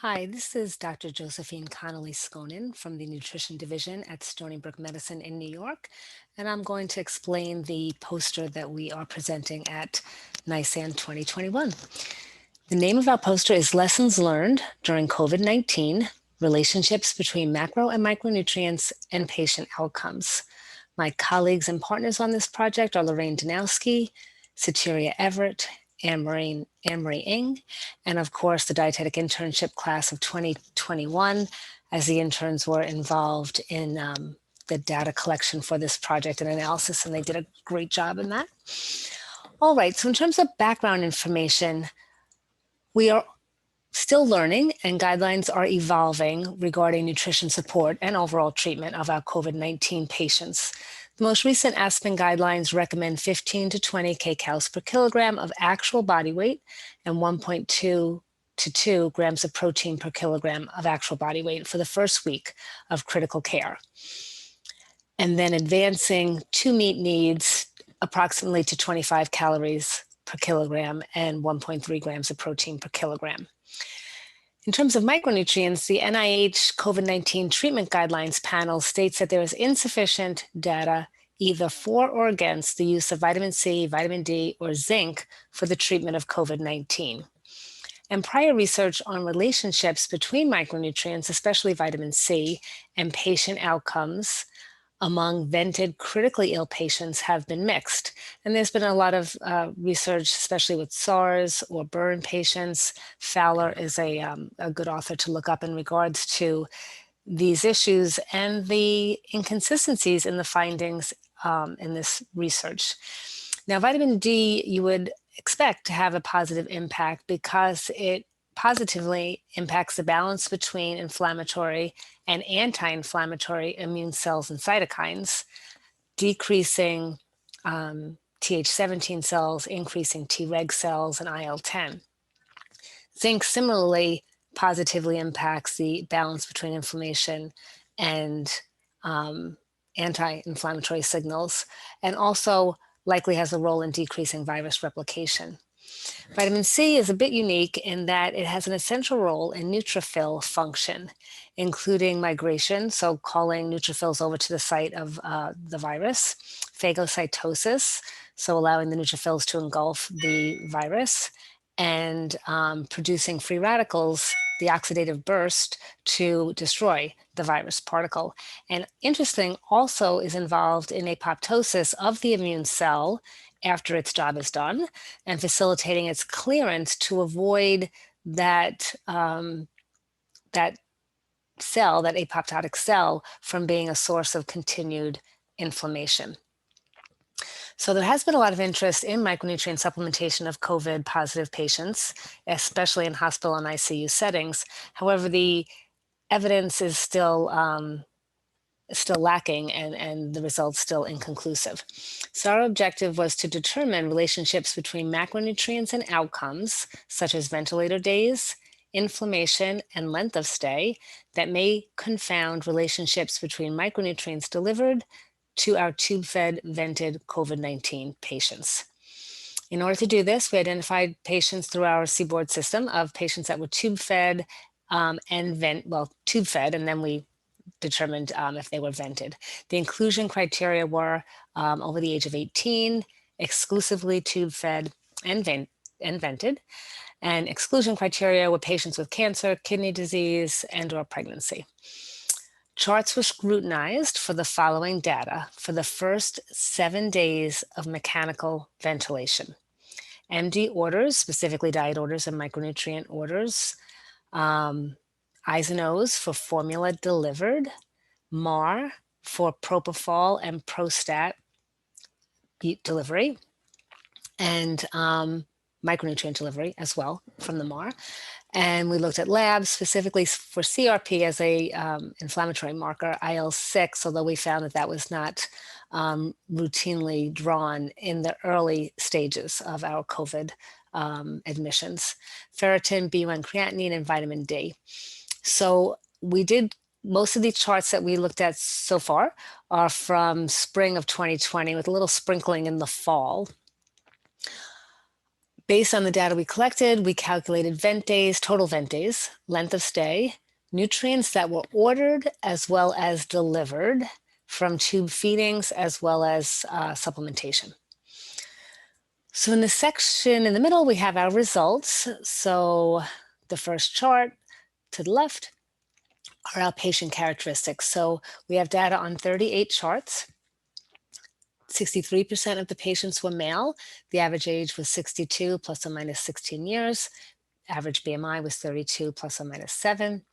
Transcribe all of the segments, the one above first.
Hi, this is Dr. Josephine Connolly Skonin from the Nutrition Division at Stony Brook Medicine in New York, and I'm going to explain the poster that we are presenting at NYSAND 2021. The name of our poster is Lessons Learned During COVID-19, Relationships Between Macro and Micronutrients and Patient Outcomes. My colleagues and partners on this project are Lorraine Danowski, Sateria Everett, Anne-Marie Ng, and of course the dietetic internship class of 2021, as the interns were involved in the data collection for this project and analysis, and they did a great job in that. All right, so in terms of background information, we are still learning and guidelines are evolving regarding nutrition support and overall treatment of our COVID-19 patients. The most recent Aspen guidelines recommend 15 to 20 kcals per kilogram of actual body weight and 1.2 to 2 grams of protein per kilogram of actual body weight for the first week of critical care. And then advancing to meet needs approximately to 25 calories per kilogram and 1.3 grams of protein per kilogram. In terms of micronutrients, the NIH COVID-19 treatment guidelines panel states that there is insufficient data either for or against the use of vitamin C, vitamin D, or zinc for the treatment of COVID-19. And prior research on relationships between micronutrients, especially vitamin C, and patient outcomes among vented critically ill patients have been mixed. And there's been a lot of research, especially with SARS or burn patients. Fowler is a good author to look up in regards to these issues and the inconsistencies in the findings in this research. Now, vitamin D, you would expect to have a positive impact because it positively impacts the balance between inflammatory and anti-inflammatory immune cells and cytokines, decreasing Th17 cells, increasing Treg cells, and IL-10. Zinc similarly positively impacts the balance between inflammation and anti-inflammatory signals, and also likely has a role in decreasing virus replication. Vitamin C is a bit unique in that it has an essential role in neutrophil function, including migration, so calling neutrophils over to the site of the virus, phagocytosis, so allowing the neutrophils to engulf the virus, and producing free radicals, the oxidative burst, to destroy the virus particle. And interesting, also is involved in apoptosis of the immune cell after its job is done and facilitating its clearance to avoid that, that cell, that apoptotic cell, from being a source of continued inflammation. So there has been a lot of interest in micronutrient supplementation of COVID positive patients, especially in hospital and ICU settings. However, the evidence is still lacking and the results still inconclusive. So our objective was to determine relationships between macronutrients and outcomes, such as ventilator days, inflammation, and length of stay, that may confound relationships between micronutrients delivered to our tube-fed vented COVID-19 patients. In order to do this, we identified patients through our Seaboard system of patients that were tube-fed tube-fed, and then we determined if they were vented. The inclusion criteria were over the age of 18, exclusively tube-fed and vented, and exclusion criteria were patients with cancer, kidney disease, and/or pregnancy. Charts were scrutinized for the following data for the first 7 days of mechanical ventilation. MD orders, specifically diet orders and micronutrient orders, I's and O's for formula delivered, MAR for propofol and Prostat delivery, and micronutrient delivery as well from the MAR. And we looked at labs specifically for CRP as a inflammatory marker, IL-6, although we found that that was not routinely drawn in the early stages of our COVID admissions, ferritin, BUN creatinine, and vitamin D. So we did, most of these charts that we looked at so far are from spring of 2020 with a little sprinkling in the fall. Based on the data we collected, we calculated vent days, total vent days, length of stay, nutrients that were ordered as well as delivered from tube feedings as well as supplementation. So in the section in the middle, we have our results. So the first chart to the left are our patient characteristics. So we have data on 38 charts. 63% of the patients were male. The average age was 62 plus or minus 16 years. Average BMI was 32 plus or minus 7.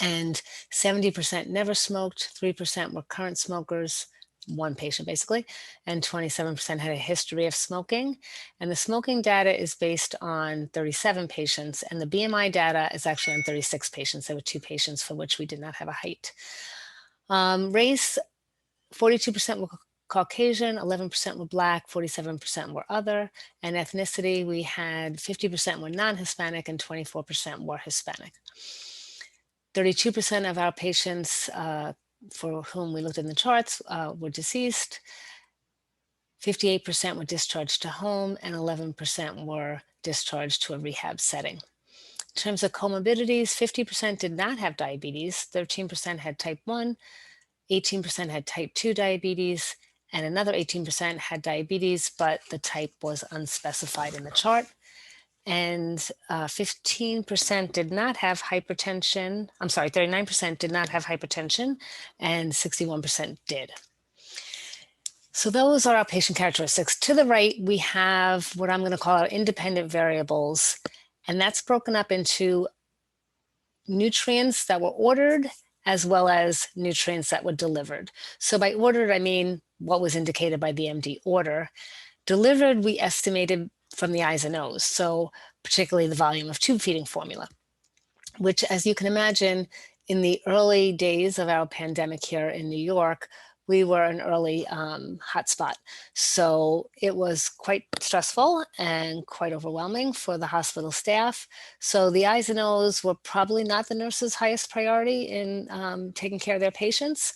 And 70% never smoked, 3% were current smokers, one patient basically, and 27% had a history of smoking. And the smoking data is based on 37 patients, and the BMI data is actually on 36 patients. There were 2 patients for which we did not have a height. Race, 42% were Caucasian, 11% were Black, 47% were other, and ethnicity, we had 50% were non-Hispanic and 24% were Hispanic. 32% of our patients for whom we looked in the charts were deceased, 58% were discharged to home, and 11% were discharged to a rehab setting. In terms of comorbidities, 50% did not have diabetes, 13% had type 1, 18% had type 2 diabetes, and another 18% had diabetes, but the type was unspecified in the chart. And 15% did not have hypertension. I'm sorry, 39% did not have hypertension, and 61% did. So those are our patient characteristics. To the right, we have what I'm going to call our independent variables, and that's broken up into nutrients that were ordered as well as nutrients that were delivered. So by ordered, I mean what was indicated by the MD order. Delivered, we estimated from the eyes and nose, so particularly the volume of tube feeding formula, which, as you can imagine, in the early days of our pandemic here in New York, we were an early hotspot. So it was quite stressful and quite overwhelming for the hospital staff. So the eyes and O's were probably not the nurses' highest priority in taking care of their patients.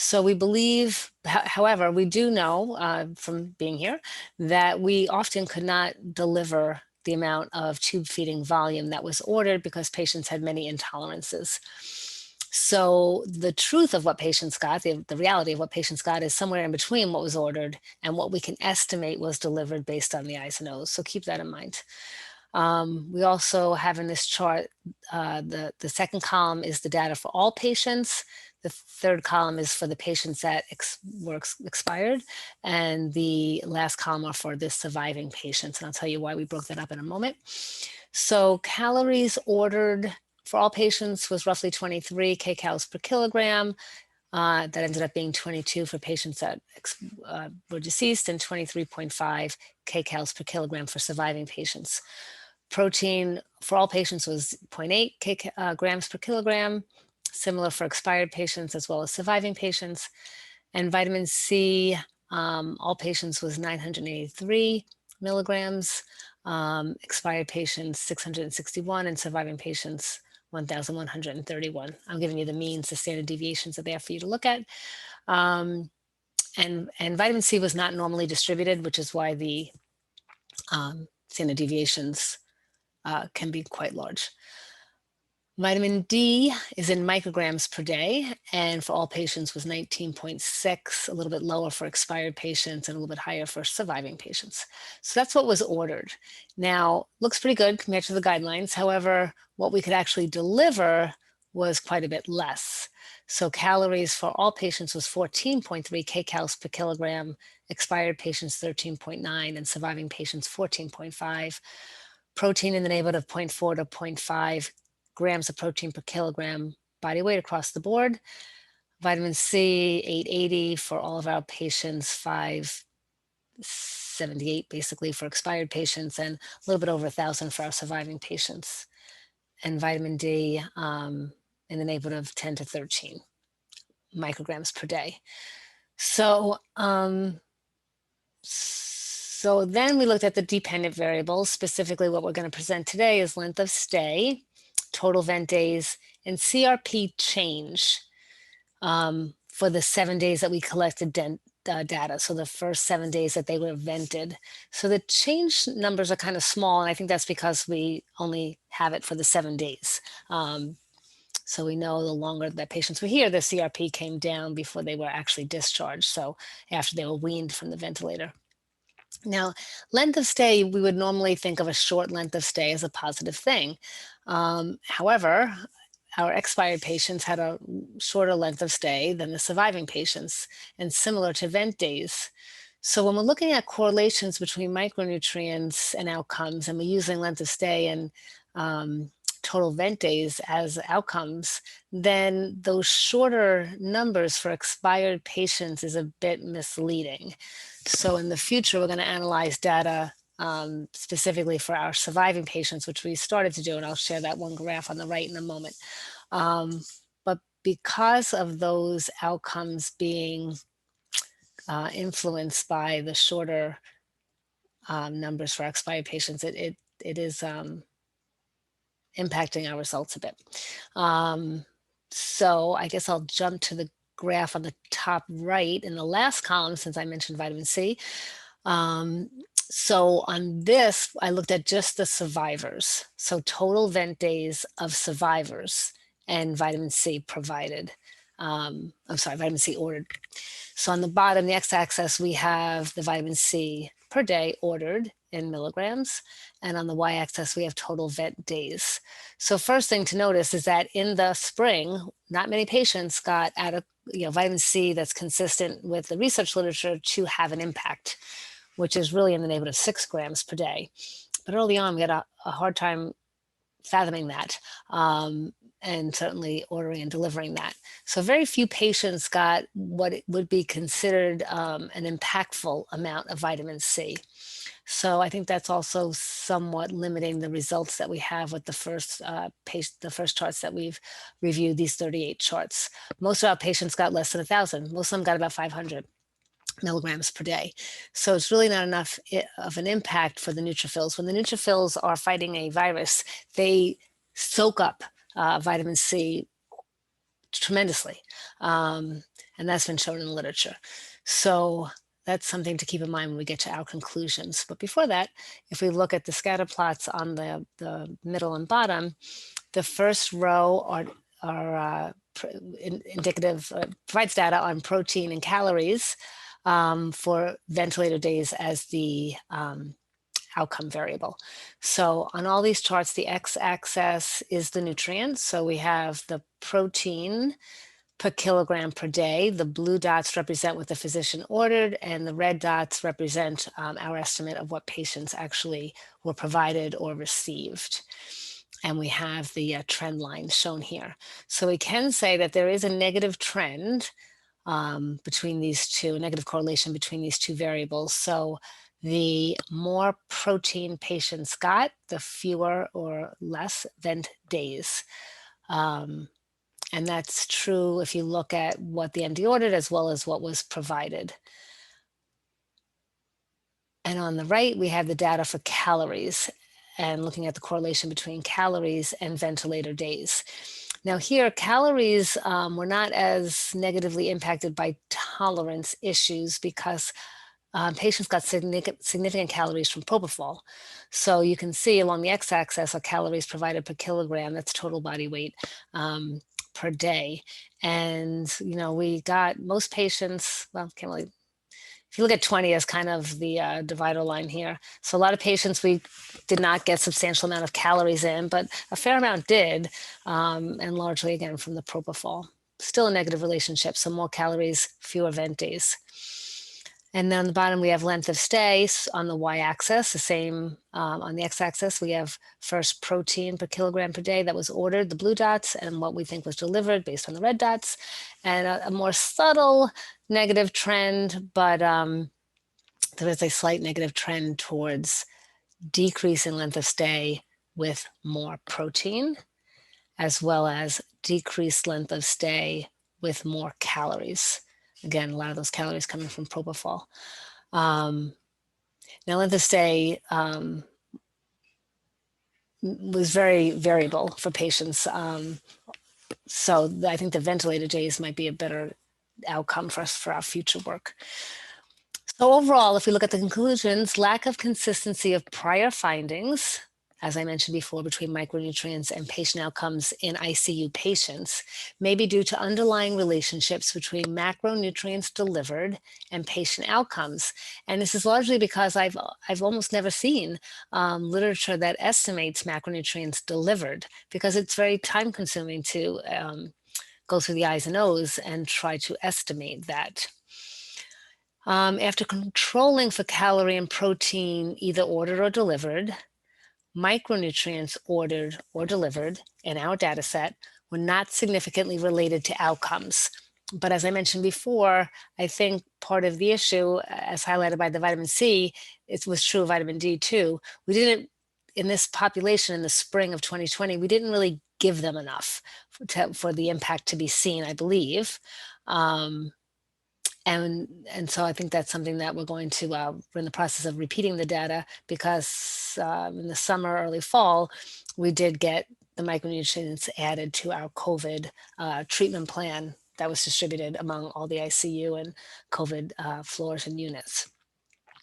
So we believe, however, we do know from being here that we often could not deliver the amount of tube feeding volume that was ordered because patients had many intolerances. So the truth of what patients got, the reality of what patients got, is somewhere in between what was ordered and what we can estimate was delivered based on the eyes and nose. So keep that in mind. We also have in this chart, the second column is the data for all patients. The third column is for the patients that were expired. And the last column are for the surviving patients. And I'll tell you why we broke that up in a moment. So calories ordered for all patients was roughly 23 kcals per kilogram. That ended up being 22 for patients that were deceased and 23.5 kcals per kilogram for surviving patients. Protein for all patients was 0.8 grams per kilogram, similar for expired patients as well as surviving patients. And vitamin C, all patients was 983 milligrams, expired patients 661, and surviving patients 1,131. I'm giving you the means, the standard deviations are there for you to look at. And vitamin C was not normally distributed, which is why the standard deviations can be quite large. Vitamin D is in micrograms per day, and for all patients was 19.6, a little bit lower for expired patients and a little bit higher for surviving patients. So that's what was ordered. Now, looks pretty good compared to the guidelines. However, what we could actually deliver was quite a bit less. So calories for all patients was 14.3 kcals per kilogram, expired patients 13.9, and surviving patients 14.5. Protein in the neighborhood of 0.4 to 0.5 grams of protein per kilogram body weight across the board. Vitamin C, 880 for all of our patients, 578 basically for expired patients, and a little bit over 1,000 for our surviving patients. And vitamin D in the neighborhood of 10 to 13 micrograms per day. So then we looked at the dependent variables. Specifically, what we're going to present today is length of stay, total vent days, and CRP change for the 7 days that we collected data. So the first 7 days that they were vented. So the change numbers are kind of small. And I think that's because we only have it for the 7 days. So we know the longer that patients were here, the CRP came down before they were actually discharged. So after they were weaned from the ventilator. Now, length of stay, we would normally think of a short length of stay as a positive thing. However, our expired patients had a shorter length of stay than the surviving patients, and similar to vent days. So when we're looking at correlations between micronutrients and outcomes, and we're using length of stay and total vent days as outcomes, then those shorter numbers for expired patients is a bit misleading. So in the future, we're going to analyze data specifically for our surviving patients, which we started to do, and I'll share that one graph on the right in a moment. But because of those outcomes being influenced by the shorter numbers for expired patients, it is impacting our results a bit. So I guess I'll jump to the graph on the top right in the last column, since I mentioned vitamin C. So on this, I looked at just the survivors. So total vent days of survivors and vitamin C provided. I'm sorry, vitamin C ordered. So on the bottom, the x-axis, we have the vitamin C per day ordered in milligrams. And on the y-axis, we have total vent days. So first thing to notice is that in the spring, not many patients got vitamin C that's consistent with the research literature to have an impact, which is really in the neighborhood of 6 grams per day. But early on, we had a hard time fathoming that. And certainly ordering and delivering that. So very few patients got what would be considered an impactful amount of vitamin C. So I think that's also somewhat limiting the results that we have with the first charts that we've reviewed, these 38 charts. Most of our patients got less than 1,000. Most of them got about 500 milligrams per day. So it's really not enough of an impact for the neutrophils. When the neutrophils are fighting a virus, they soak up vitamin C tremendously. And that's been shown in the literature. So that's something to keep in mind when we get to our conclusions. But before that, if we look at the scatter plots on the middle and bottom, the first row are indicative, provides data on protein and calories for ventilator days as the outcome variable. So on all these charts, the x-axis is the nutrients. So we have the protein per kilogram per day. The blue dots represent what the physician ordered, and the red dots represent our estimate of what patients actually were provided or received. And we have the trend line shown here. So we can say that there is a negative trend between these two, a negative correlation between these two variables. So the more protein patients got, the fewer or less vent days. And that's true if you look at what the MD ordered as well as what was provided. And on the right, we have the data for calories and looking at the correlation between calories and ventilator days. Now here, calories were not as negatively impacted by tolerance issues because patients got significant calories from propofol. So you can see along the x-axis are calories provided per kilogram, that's total body weight per day. And, we got most patients, well, can't really, if you look at 20 as kind of the divider line here. So a lot of patients, we did not get substantial amount of calories in, but a fair amount did, and largely again from the propofol. Still a negative relationship, so more calories, fewer vent days. And then on the bottom, we have length of stay on the y-axis, the same on the x-axis. We have first protein per kilogram per day that was ordered, the blue dots, and what we think was delivered based on the red dots. And a more subtle negative trend, but there is a slight negative trend towards decrease in length of stay with more protein, as well as decreased length of stay with more calories. Again, a lot of those calories coming from propofol. Now, length of stay was very variable for patients. So I think the ventilator days might be a better outcome for us for our future work. So overall, if we look at the conclusions, lack of consistency of prior findings, as I mentioned before, between micronutrients and patient outcomes in ICU patients may be due to underlying relationships between macronutrients delivered and patient outcomes. And this is largely because I've almost never seen literature that estimates macronutrients delivered, because it's very time consuming to go through the I's and O's and try to estimate that. After controlling for calorie and protein either ordered or delivered, micronutrients ordered or delivered in our data set were not significantly related to outcomes. But as I mentioned before, I think part of the issue, as highlighted by the vitamin C, it was true of vitamin D too. We didn't, in this population in the spring of 2020, we didn't really give them enough for the impact to be seen, I believe. Um, and so I think that's something that we're going to we're in the process of repeating the data, because in the summer, early fall, we did get the micronutrients added to our COVID treatment plan that was distributed among all the ICU and COVID floors and units.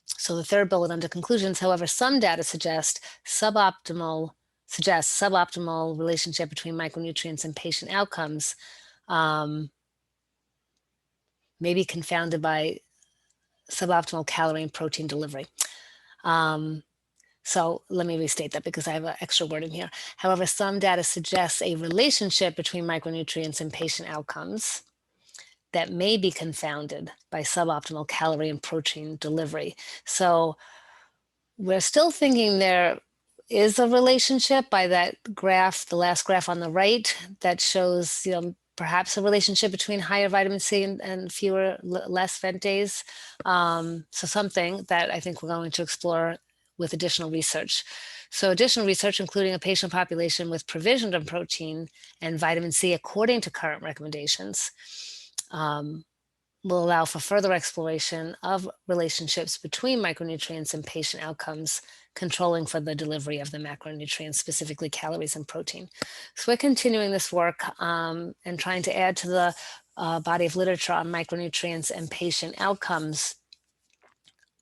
So the third bullet under conclusions, however, some data suboptimal relationship between micronutrients and patient outcomes may be confounded by suboptimal calorie and protein delivery. So let me restate that, because I have an extra word in here. However, some data suggests a relationship between micronutrients and patient outcomes that may be confounded by suboptimal calorie and protein delivery. So we're still thinking there is a relationship by that graph, the last graph on the right, that shows, perhaps a relationship between higher vitamin C and less vent days. So something that I think we're going to explore with additional research. So additional research, including a patient population with provision of protein and vitamin C according to current recommendations, will allow for further exploration of relationships between micronutrients and patient outcomes, controlling for the delivery of the macronutrients, specifically calories and protein. So we're continuing this work and trying to add to the body of literature on micronutrients and patient outcomes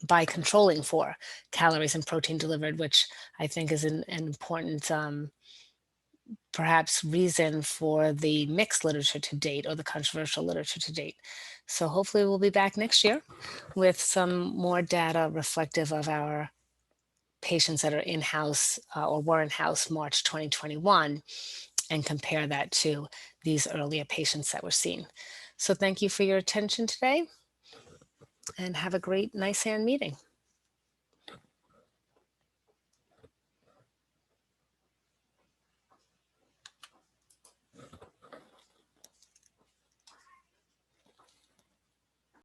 by controlling for calories and protein delivered, which I think is an important perhaps reason for the mixed literature to date, or the controversial literature to date. So hopefully we'll be back next year with some more data reflective of our patients that are in-house or were in-house March 2021, and compare that to these earlier patients that were seen. So thank you for your attention today, and have a great NYSAND meeting.